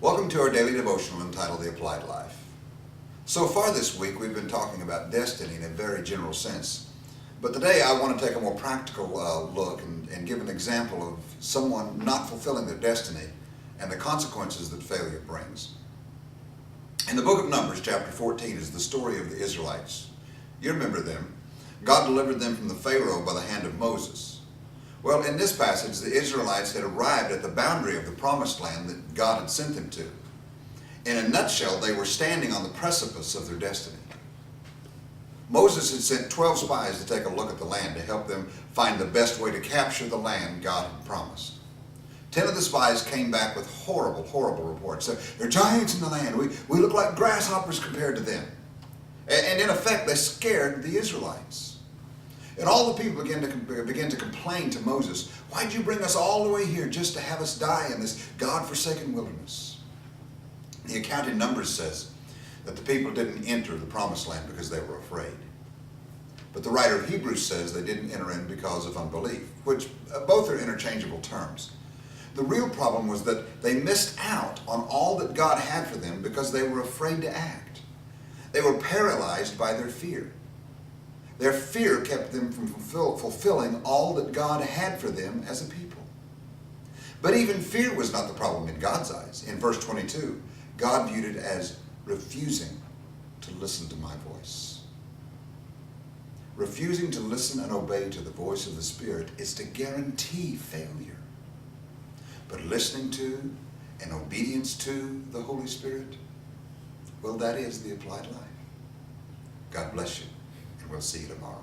Welcome to our daily devotional entitled The Applied Life. So far this week we've been talking about destiny in a very general sense. But today I want to take a more practical look and give an example of someone not fulfilling their destiny and the consequences that failure brings. In the book of Numbers, chapter 14, is the story of the Israelites. You remember them. God delivered them from the Pharaoh by the hand of Moses. Well, in this passage, the Israelites had arrived at the boundary of the promised land that God had sent them to. In a nutshell, they were standing on the precipice of their destiny. Moses had sent 12 spies to take a look at the land to help them find the best way to capture the land God had promised. 10 of the spies came back with horrible, horrible reports. There are giants in the land. We look like grasshoppers compared to them. And in effect, they scared the Israelites. And all the people began to complain to Moses, "Why'd you bring us all the way here just to have us die in this God-forsaken wilderness?" The account in Numbers says that the people didn't enter the promised land because they were afraid. But the writer of Hebrews says they didn't enter in because of unbelief, which both are interchangeable terms. The real problem was that they missed out on all that God had for them because they were afraid to act. They were paralyzed by their fear. Their fear kept them from fulfilling all that God had for them as a people. But even fear was not the problem in God's eyes. In verse 22, God viewed it as refusing to listen to my voice. Refusing to listen and obey to the voice of the Spirit is to guarantee failure. But listening to and obedience to the Holy Spirit, well, that is the applied life. God bless you. We'll see you tomorrow.